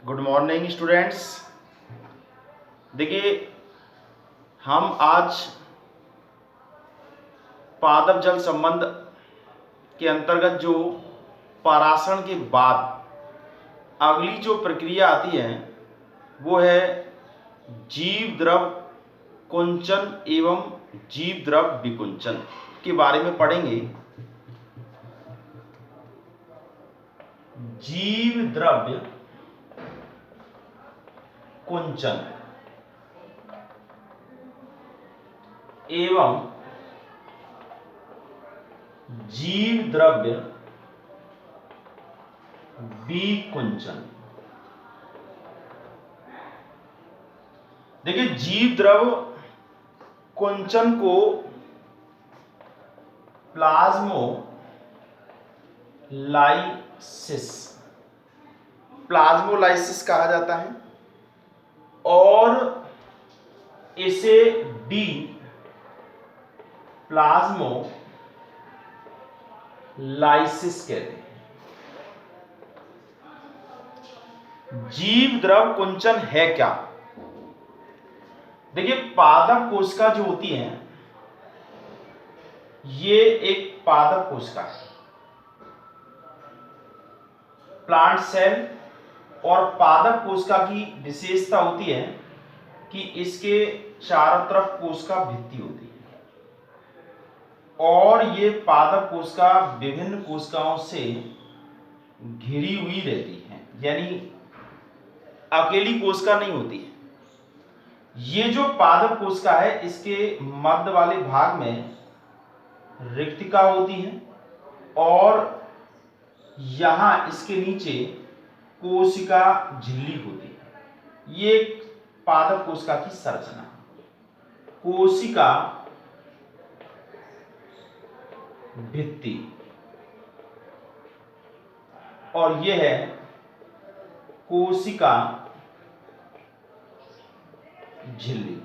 Good morning students. देखिए, हम आज पादप जल संबंध के अंतर्गत जो परासरण के बाद अगली जो प्रक्रिया आती है वो है जीव द्रव कुंचन एवं जीव द्रव विकुंचन के बारे में पढ़ेंगे। जीव द्रव्य कुंचन एवं जीव द्रव्य विकुंचन। देखिए, जीव द्रव कुंचन को प्लाज्मोलाइसिस कहा जाता है और इसे डी प्लाज्मोलाइसिस कहते हैं। जीव द्रव कुंचन है क्या? देखिए, पादप कोशिका जो होती है ये एक पादप कोशिका है। प्लांट सेल और पादप कोशिका की विशेषता होती है कि इसके चारों तरफ कोशिका भित्ति होती है और ये पादप कोशिका विभिन्न कोशिकाओं से घिरी हुई रहती है, यानी अकेली कोशिका नहीं होती है। ये जो पादप कोशिका है इसके मध्य वाले भाग में रिक्तिका होती है और यहां इसके नीचे कोशिका झिल्ली होती है। ये पादप कोशिका की संरचना, कोशिका भित्ति, और यह है कोशिका झिल्ली,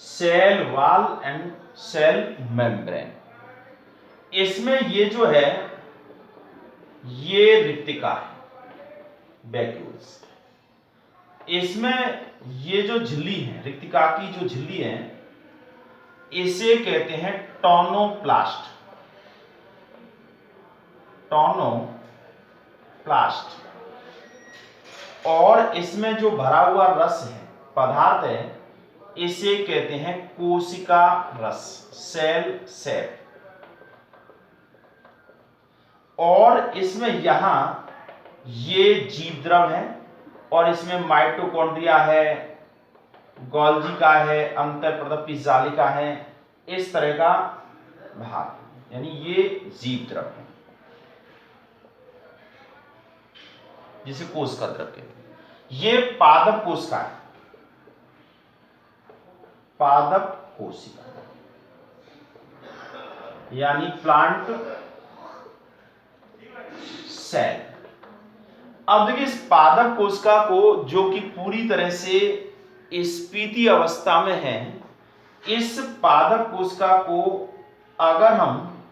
cell wall and cell membrane. इसमें ये जो है ये रिक्तिका है, वैक्यूल्स। इसमें ये जो झिल्ली है, रिक्तिका की जो झिल्ली है, इसे कहते हैं टोनोप्लास्ट। और इसमें जो भरा हुआ रस है, पदार्थ है, इसे कहते हैं कोशिका रस, सेल सैक। और इसमें यहां ये जीव द्रव है और इसमें माइटोकॉन्ड्रिया है, गोल्गी का है, अंतःप्रदपी जालिका है, इस तरह का भाग, यानी ये जीव द्रव है जिसे कोशिका द्रव कहते हैं। ये पादप कोशिका है, पादप कोशिका यानी प्लांट सेल। अब देखिए, इस पादप कोशिका को जो कि पूरी तरह से स्फीति अवस्था में है, इस पादप कोशिका को अगर हम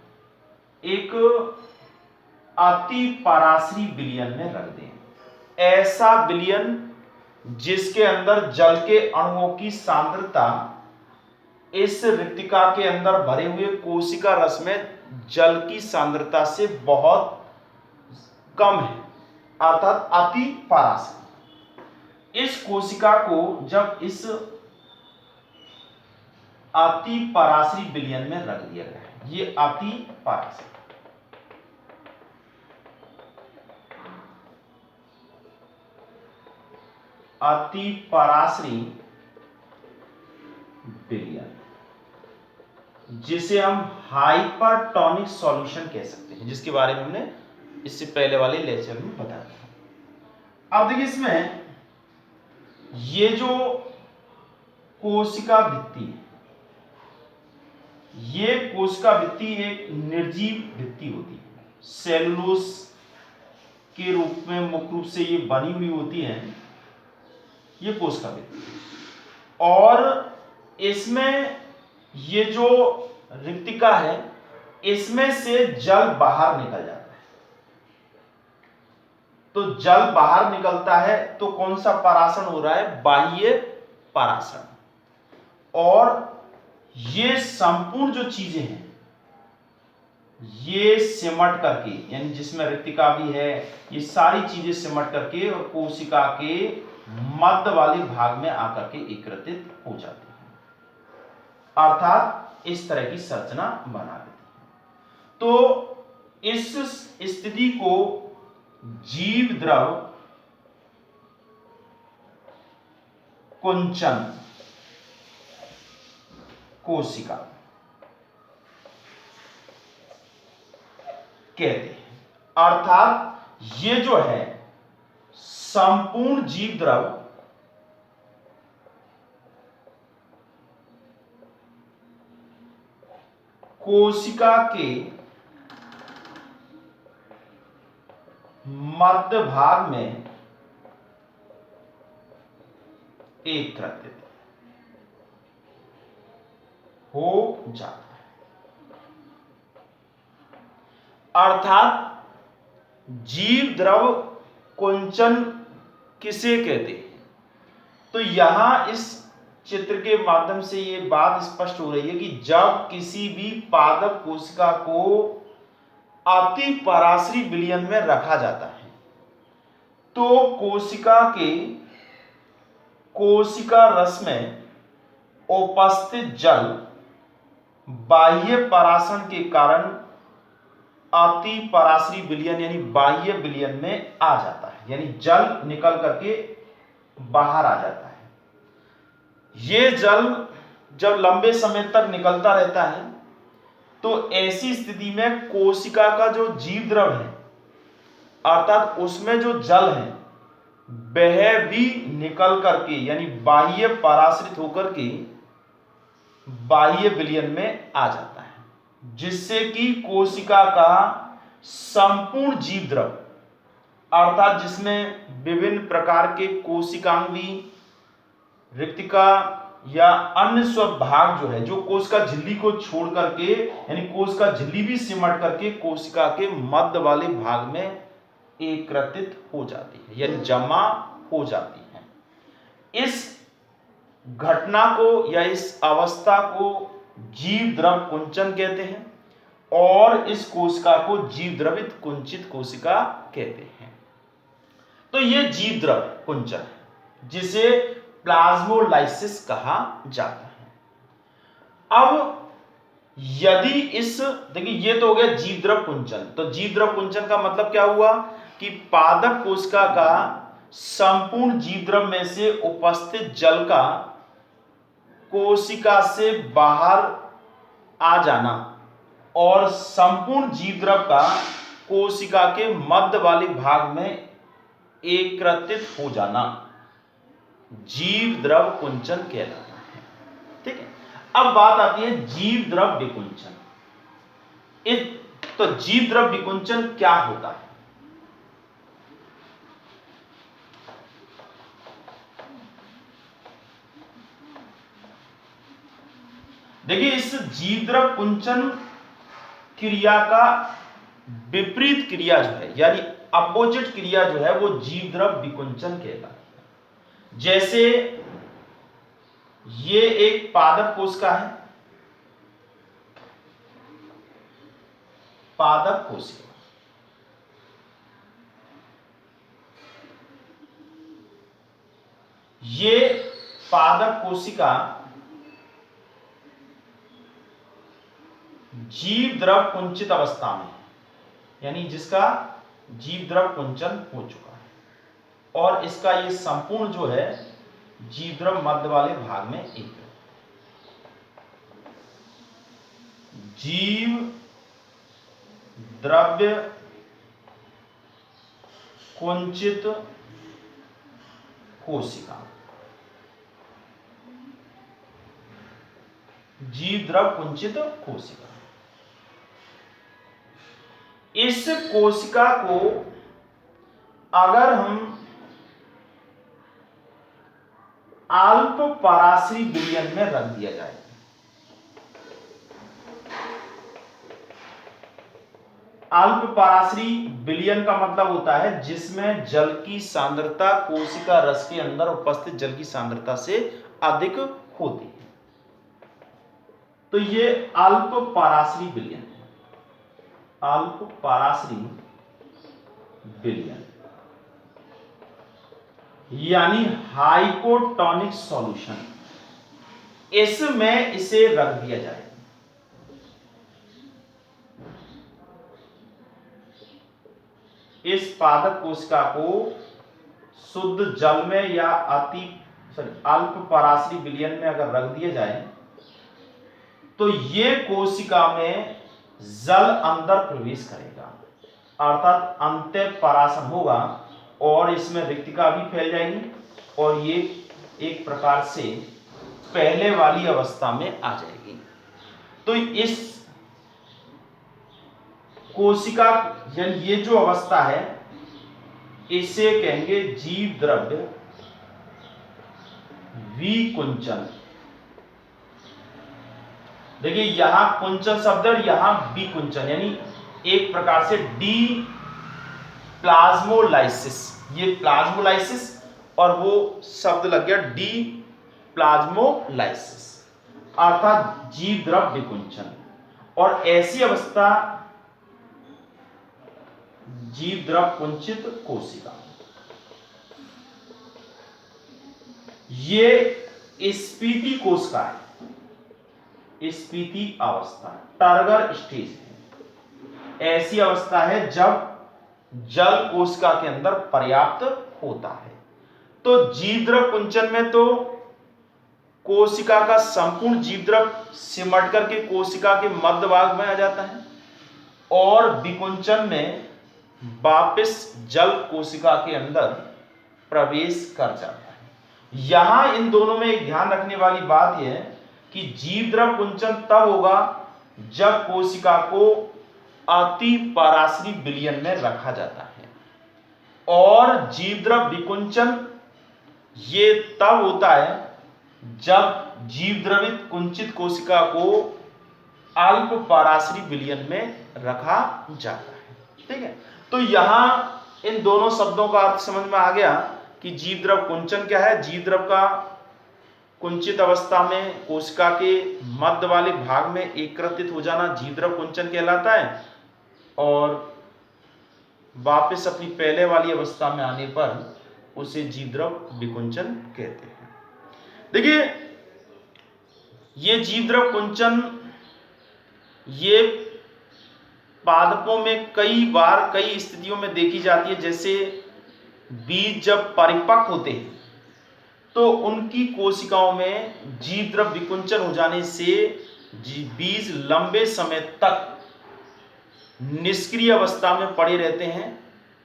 एक अति पराश्री विलयन में रख दें, ऐसा विलयन जिसके अंदर जल के अणुओं की सांद्रता इस रिक्तिका के अंदर भरे हुए कोशिका रस में जल की सांद्रता से बहुत कम है, अर्थात अति पराश्री। इस कोशिका को जब इस अति पराश्री विलयन में रख दिया गया है, ये अति पराश्री, अति पराश्री विलयन, जिसे हम हाइपरटोनिक सॉल्यूशन कह सकते हैं, जिसके बारे में हमने इससे पहले वाले लेक्चर में बताया। अब देखिए, इसमें ये जो कोशिका भित्ति है, ये कोशिका भित्ति एक निर्जीव भित्ति होती है, सेलुलोज के रूप में मुख्य रूप से ये बनी हुई होती है, ये कोशिका भित्ति। और इसमें ये जो रिक्तिका है, इसमें से जल बाहर निकल जाता है, तो जल बाहर निकलता है, तो कौन सा परासरण हो रहा है? बाह्य परासरण। और ये संपूर्ण जो चीजें हैं ये सिमट करके, यानी जिसमें रिक्तिका भी है, ये सारी चीजें सिमट करके और कोशिका के मध्य वाले भाग में आकर के एकत्रित हो जाती है, अर्थात इस तरह की संरचना बना देती है। तो इस स्थिति को जीव द्रव कुंचन कोशिका कहते हैं। अर्थात ये जो है संपूर्ण जीव द्रव कोशिका के मध्य भाग में एकत्रित हो जाता है। अर्थात जीव द्रव कुंचन किसे कहते हैं? तो यहां इस चित्र के माध्यम से ये बात स्पष्ट हो रही है कि जब किसी भी पादप कोशिका को अति पराश्री विलयन में रखा जाता है तो कोशिका रस में उपस्थित जल बाह्य परासरण के कारण अति पराश्री विलयन यानी बाह्य विलयन में आ जाता है, यानी जल निकल करके बाहर आ जाता है। ये जल जब लंबे समय तक निकलता रहता है तो ऐसी स्थिति में कोशिका का जो जीव द्रव है अर्थात उसमें जो जल है वह भी निकल करके यानी बाह्य पराश्रित होकर के बाह्य विलयन में आ जाता है, जिससे कि कोशिका का संपूर्ण जीव द्रव अर्थात जिसमें विभिन्न प्रकार के कोशिकांग भी, रिक्तिका या अन्य सब भाग जो है जो कोशिका झिल्ली को छोड़ करके यानी कोशिका झिल्ली भी सिमट करके कोशिका के मध्य वाले भाग में एकत्रित हो जाती है यानी जमा हो जाती है। इस घटना को या इस अवस्था को जीव द्रव कुंचन कहते हैं और इस कोशिका को जीव द्रवित कुंचित कोशिका कहते हैं। तो यह जीव द्रव कुंचन है जिसे प्लाज्मोलाइसिस कहा जाता है। अब यदि देखिए ये तो हो गया जीव द्रव कुंचन। तो जीव द्रव कुंचन का मतलब क्या हुआ कि पादप कोशिका का संपूर्ण जीव द्रव में से उपस्थित जल का कोशिका से बाहर आ जाना और संपूर्ण जीव द्रव का कोशिका के मध्य वाले भाग में एकत्रित हो जाना जीव द्रव कुंचन कहलाता है। ठीक है, अब बात आती है जीव द्रव विकुंचन। तो जीव द्रव विकुंचन क्या होता है? देखिए इस जीव द्रव कुंचन क्रिया का विपरीत क्रिया जो है यानी अपोजिट क्रिया जो है वो जीव द्रव विकुंचन कहलाता है। जैसे ये एक पादप कोशिका है, पादप कोशिका, ये पादप कोशिका जीव द्रव कुंचित अवस्था में यानी जिसका जीव द्रव कुंचन हो चुका है और इसका ये संपूर्ण जो है जीव द्रव मध्य वाले भाग में एक जीव द्रव्य कुंचित कोशिका, जीव द्रव कुंचित कोशिका। इस कोशिका को अगर हम अल्प पराश्री विलयन में रख दिया जाए अल्प पराश्री विलयन का मतलब होता है जिसमें जल की सांद्रता कोशिका रस के अंदर उपस्थित जल की सांद्रता से अधिक होती है, तो ये अल्प पराश्री विलयन है। अल्प पराश्री विलयन यानी हाइपोटोनिक सॉल्यूशन, इसमें इसे रख दिया जाए। इस पादप कोशिका को शुद्ध जल में या अल्प पराश्री विलयन में अगर रख दिया जाए तो ये कोशिका में जल अंदर प्रवेश करेगा, अर्थात अंत्य परासन होगा और इसमें रिक्तिका भी फैल जाएगी और ये एक प्रकार से पहले वाली अवस्था में आ जाएगी। तो इस कोशिका यानी ये जो अवस्था है इसे कहेंगे जीव द्रव्य विकुंचन। देखिए यहां कुंचन शब्द और यहां विकुंचन, यानी एक प्रकार से डी प्लाज्मोलाइसिस, ये प्लाज्मोलाइसिस और वो शब्द लग गया डी प्लाज्मोलाइसिस, अर्थात जीव द्रव विकुंचन। और ऐसी अवस्था जीव द्रव कुंचित कोशिका, ये स्फीति कोशिका है, स्फीति अवस्था टर्गर स्टेज है। ऐसी अवस्था है जब जल कोशिका के अंदर पर्याप्त होता है। तो जीवद्रव कुंचन में तो कोशिका का संपूर्ण जीवद्रव सिमट करके कोशिका के मध्य भाग में आ जाता है और विकुंचन में वापस जल कोशिका के अंदर प्रवेश कर जाता है। यहां इन दोनों में एक ध्यान रखने वाली बात यह है कि जीवद्रव कुंचन तब होगा जब कोशिका को अति पराश्री विलयन में रखा जाता है, और जीवद्रव विकुंचन ये तब होता है जब जीवद्रवित कुंचित कोशिका को अल्प पराश्री विलयन में रखा जाता है। ठीक है, तो यहां इन दोनों शब्दों का अर्थ समझ में आ गया कि जीवद्रव कुंचन क्या है। जीवद्रव का कुंचित अवस्था में कोशिका के मध्य वाले भाग में एकत्रित हो जाना जीवद्रव कुंचन कहलाता है, और वापस अपनी पहले वाली अवस्था में आने पर उसे जीवद्रव विकुंचन कहते हैं। देखिए ये जीवद्रव कुंचन ये पादपों में कई बार कई स्थितियों में देखी जाती है। जैसे बीज जब परिपक्व होते हैं तो उनकी कोशिकाओं में जीवद्रव विकुंचन हो जाने से बीज लंबे समय तक निष्क्रिय अवस्था में पड़े रहते हैं,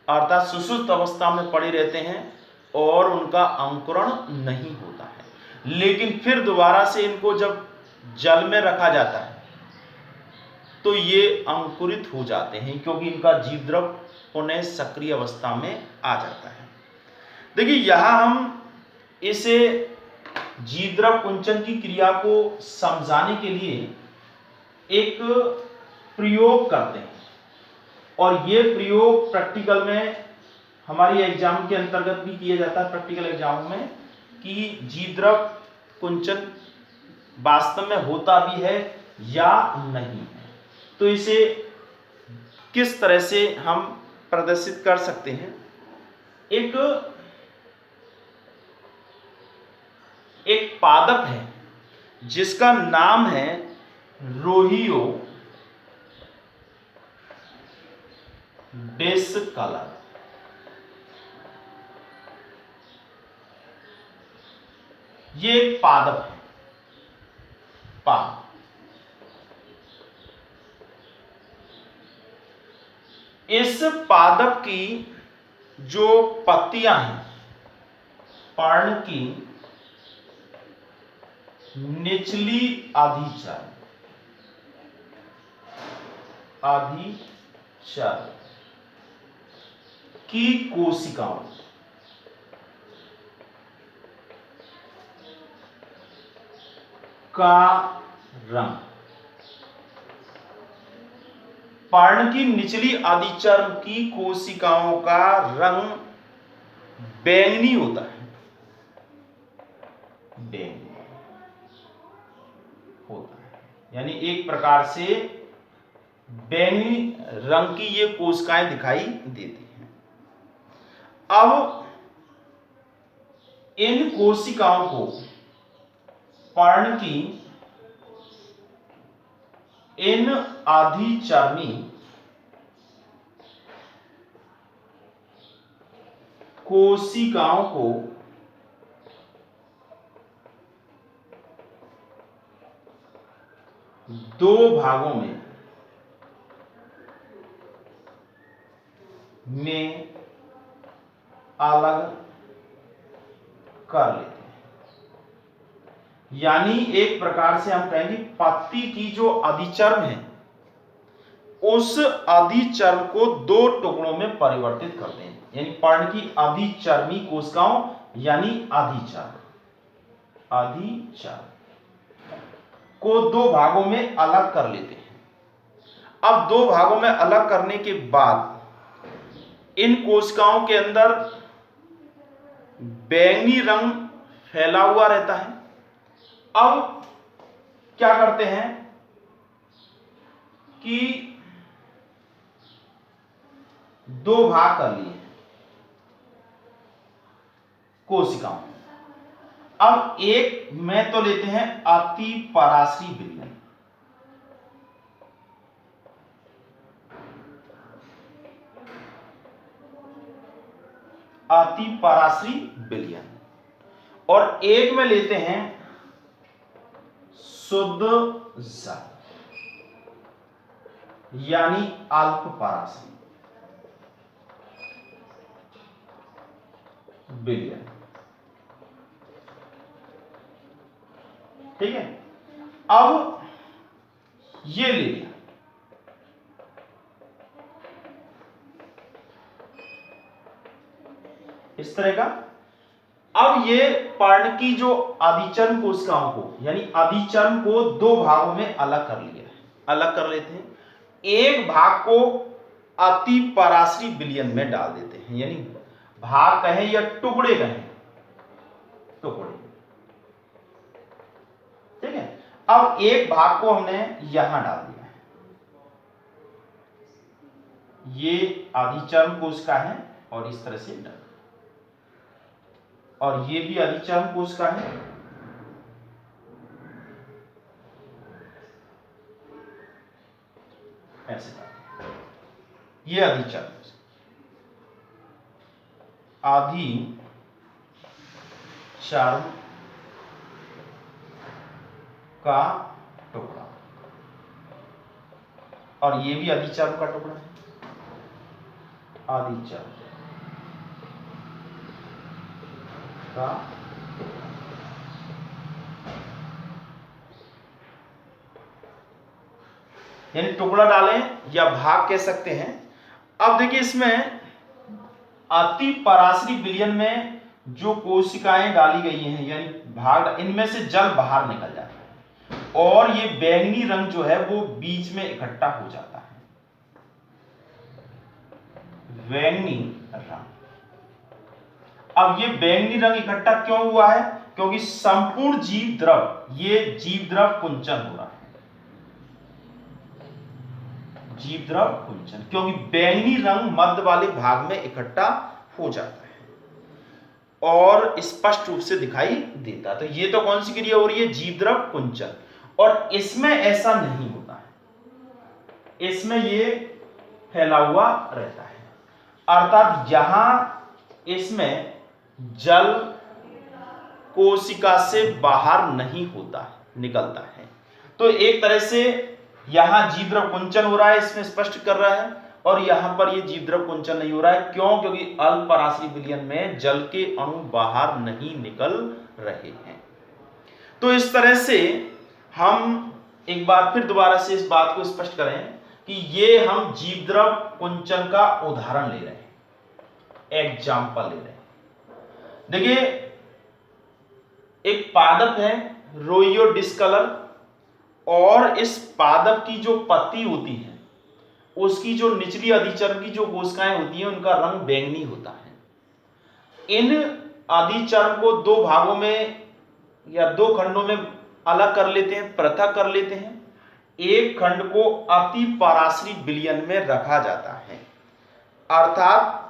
अर्थात सुषुप्त अवस्था में पड़े रहते हैं और उनका अंकुरण नहीं होता है। लेकिन फिर दोबारा से इनको जब जल में रखा जाता है तो ये अंकुरित हो जाते हैं, क्योंकि इनका जीवद्रव पुनः सक्रिय अवस्था में आ जाता है। देखिए यहां हम इसे जीवद्रव कुंचन की क्रिया को समझाने के लिए एक प्रयोग करते हैं, और ये प्रयोग प्रैक्टिकल में हमारी एग्जाम के अंतर्गत भी किया जाता है, प्रैक्टिकल एग्जाम में, कि जीवद्रव कुंचन वास्तव में होता भी है या नहीं है। तो इसे किस तरह से हम प्रदर्शित कर सकते हैं। एक पादप है जिसका नाम है रोहियो डिस्कलर। ये एक पादप है, इस पादप की जो पत्तियां हैं पर्ण की निचली आधिचर की कोशिकाओं का रंग पर्ण की निचली आदिचर्म की कोशिकाओं का रंग बैंगनी होता है, बैंगनी होता है, यानी एक प्रकार से बैंगनी रंग की ये कोशिकाएं दिखाई देती हैं। अब इन कोशिकाओं को पर्ण की इन आदिचर्मी कोशिकाओं को दो भागों में अलग कर लेते हैं। यानी एक प्रकार से हम कहेंगे पत्ती की जो आदिचर्म है उस आदिचर्म को दो टुकड़ों में परिवर्तित करते हैं, यानी पर्ण की आदिचर्मी कोशिकाओं यानी आदिचर्म को दो भागों में अलग कर लेते हैं। अब दो भागों में अलग करने के बाद इन कोशिकाओं के अंदर बैंगनी रंग फैला हुआ रहता है। अब क्या करते हैं कि दो भाग कर लिए कोशिकाओं। अब एक में तो लेते हैं अति पराश्री विलयन, अति पराश्री विलयन, और एक में लेते हैं शुद्ध जल यानी अल्प पराश्री विलयन। ठीक है, अब ये ले लिया। इस तरह का। अब ये पर्ण की जो आदिचर्म कोशिकाओं को यानी आदिचर्म को दो भागों में अलग कर लिया है, अलग कर लेते हैं। एक भाग को अति पराश्री विलयन में डाल देते हैं, यानी भाग कहें या टुकड़े कहें, टुकड़े। ठीक है, अब एक भाग को हमने यहां डाल दिया है, ये आदिचर्म कोशिका है और इस तरह से डाल, और ये भी आदिचर्म कोशिका है, ऐसे ये आदिचर्म आदिचर्म का टुकड़ा, और ये भी आदिचर्म का टुकड़ा है, आदिचर्म का यानी टुकड़ा डालें या भाग कह सकते हैं। अब देखिए इसमें अति पराश्री विलयन में जो कोशिकाएं डाली गई हैं यानी भाग, इनमें से जल बाहर निकल जाता है और ये बैंगनी रंग जो है वो बीच में इकट्ठा हो जाता है, बैंगनी रंग। अब ये बैंगनी रंग इकट्ठा क्यों हुआ है? क्योंकि संपूर्ण जीव द्रव, ये जीव द्रव कुंचन हो रहा है, जीव द्रव कुंचन, क्योंकि बैंगनी रंग मध्य वाले भाग में इकट्ठा हो जाता है और स्पष्ट रूप से दिखाई देता है। तो ये तो कौन सी क्रिया हो रही है? जीव द्रव कुंचन। और इसमें ऐसा नहीं होता है, इसमें ये फैला हुआ रहता है, अर्थात यहां इसमें जल कोशिका से बाहर नहीं होता, निकलता है। तो एक तरह से यहां जीवद्रव कुंचन हो रहा है, इसमें स्पष्ट कर रहा है, और यहां पर ये जीवद्रव कुंचन नहीं हो रहा है। क्यों? क्योंकि अल्प पराश्री विलयन में जल के अणु बाहर नहीं निकल रहे हैं। तो इस तरह से हम एक बार फिर दोबारा से इस बात को स्पष्ट करें कि ये हम जीवद्रव कुंचन का उदाहरण ले रहे हैं, एग्जाम्पल ले रहे हैं। देखिए एक पादप है रोइयो डिस्कलर, और इस पादप की जो पत्ती होती है उसकी जो निचली अधिचर्म की जो कोशिकाएं होती हैं उनका रंग बैंगनी होता है। इन अधिचर्म को दो भागों में या दो खंडों में अलग कर लेते हैं, पृथक कर लेते हैं। एक खंड को अति पराश्री विलयन में रखा जाता है, अर्थात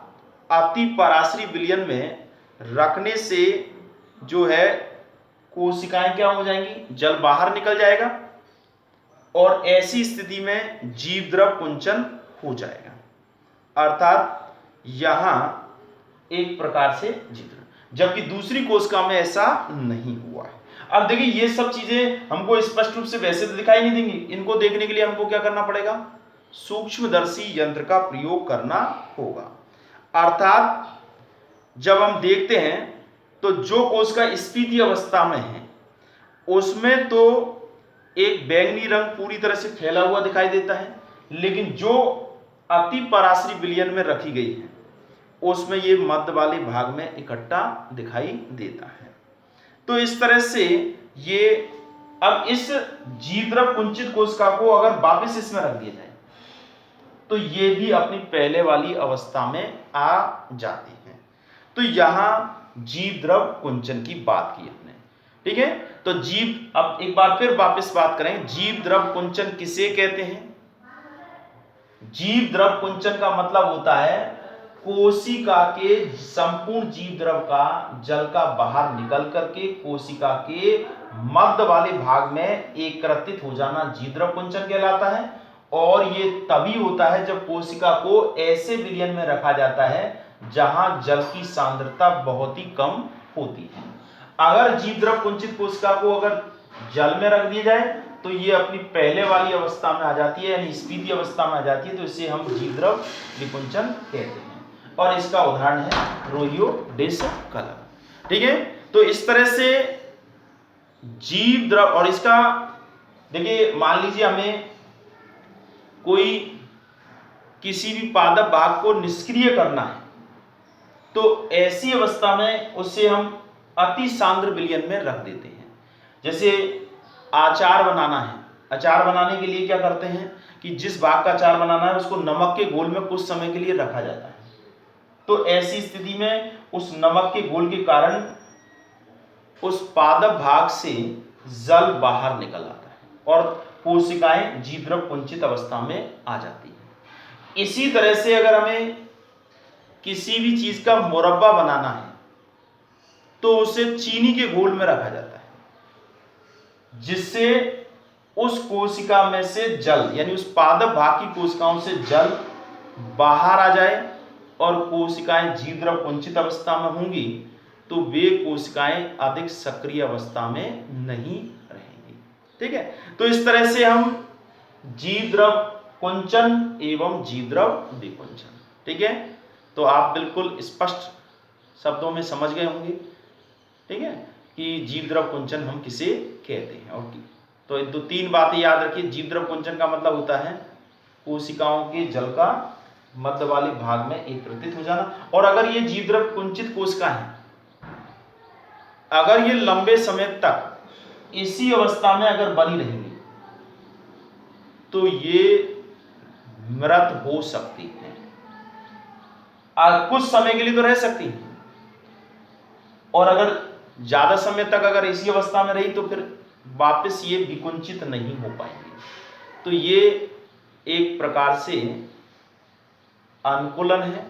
अति पराश्री विलयन में रखने से जो है कोशिकाएं क्या हो जाएंगी, जल बाहर निकल जाएगा और ऐसी स्थिति में जीव द्रव कुंचन हो जाएगा, अर्थात यहां एक प्रकार से जीव द्रव, जबकि दूसरी कोशिका में ऐसा नहीं हुआ है। अब देखिए ये सब चीजें हमको स्पष्ट रूप से वैसे तो दिखाई नहीं देंगी, इनको देखने के लिए हमको क्या करना पड़ेगा, सूक्ष्मदर्शी यंत्र का प्रयोग करना होगा। अर्थात जब हम देखते हैं तो जो कोशिका स्फीति अवस्था में है उसमें तो एक बैंगनी रंग पूरी तरह से फैला हुआ दिखाई देता है, लेकिन जो अति पराश्री विलयन में रखी गई है उसमें ये मध्य वाले भाग में इकट्ठा दिखाई देता है। तो इस तरह से ये, अब इस जीवद्रव कुंचित कोशिका को अगर वापस इसमें रख दिया जाए तो ये भी अपनी पहले वाली अवस्था में आ जाती है। तो यहां जीवद्रव कुंचन की बात की हमने, ठीक है। तो जीव, अब एक बार फिर वापस बात करें, जीवद्रव कुंचन किसे कहते हैं। जीवद्रव कुंचन का मतलब होता है कोशिका के संपूर्ण जीव द्रव का जल का बाहर निकल करके कोशिका के मध्य वाले भाग में एकत्रित हो जाना जीव द्रव कुंचन कहलाता है। और ये तभी होता है जब कोशिका को ऐसे विलयन में रखा जाता है जहां जल की सांद्रता बहुत ही कम होती है। अगर जीव द्रव कुंचित कोशिका को अगर जल में रख दिया जाए तो ये अपनी पहले वाली अवस्था में आ जाती है, यानी स्फीति अवस्था में आ जाती है, तो इसे हम जीव द्रव विकुंचन कहते हैं। और इसका उदाहरण है रोहियोडेस कलर, ठीक है। तो इस तरह से जीव द्रव, और इसका देखिए मान लीजिए हमें कोई किसी भी पादप भाग को निष्क्रिय करना है तो ऐसी अवस्था में उसे हम अति सांद्र विलयन में रख देते हैं। जैसे अचार बनाना है, अचार बनाने के लिए क्या करते हैं कि जिस भाग का अचार बनाना है उसको नमक के घोल में कुछ समय के लिए रखा जाता है। तो ऐसी स्थिति में उस नमक के घोल के कारण उस पादप भाग से जल बाहर निकल आता है और कोशिकाएं जीवद्रव कुंचित अवस्था में आ जाती है। इसी तरह से अगर हमें किसी भी चीज का मुरब्बा बनाना है तो उसे चीनी के घोल में रखा जाता है जिससे उस कोशिका में से जल, यानी उस पादप भाग की कोशिकाओं से जल बाहर आ जाए और कोशिकाएं जीवद्रव कुंचित अवस्था में होंगी तो वे कोशिकाएं अधिक सक्रिय अवस्था में नहीं रहेंगी, ठीक है। तो इस तरह से हम जीवद्रव कुंचन एवं जीवद्रव विकुंचन, ठीक है। तो आप बिल्कुल स्पष्ट शब्दों में समझ गए होंगे, ठीक है, कि जीवद्रव कुंचन हम किसे कहते हैं। और तो दो तीन बातें याद रखिए। जीवद्रव कुंचन का मतलब होता है कोशिकाओं के जल का मध्य वाले भाग में एकत्रित हो जाना। और अगर ये जीवद्रव कुंचित कोशिका है, अगर ये लंबे समय तक इसी अवस्था में अगर बनी रहेंगी तो ये मृत हो सकती है। कुछ समय के लिए तो रह सकती है, और अगर ज्यादा समय तक अगर इसी अवस्था में रही तो फिर वापस ये विकुंचित नहीं हो पाएंगे। तो ये एक प्रकार से अनुकूलन है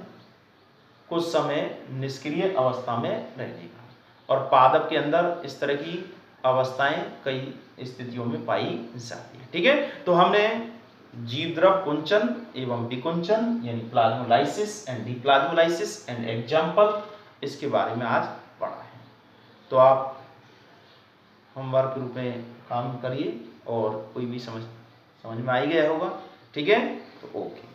कुछ समय निष्क्रिय अवस्था में रहने का, और पादप के अंदर इस तरह की अवस्थाएं कई स्थितियों में पाई जाती है, ठीक है। तो हमने जीवद्रव कुंचन एवं विकुंचन यानी प्लाज्मोलाइसिस एंड डीप्लाज्मोलाइसिस एंड एग्जाम्पल, इसके बारे में आज पढ़ा है। तो आप होमवर्क के रूप में काम करिए और कोई भी समझ में आ ही गया होगा, ठीक है। तो ओके।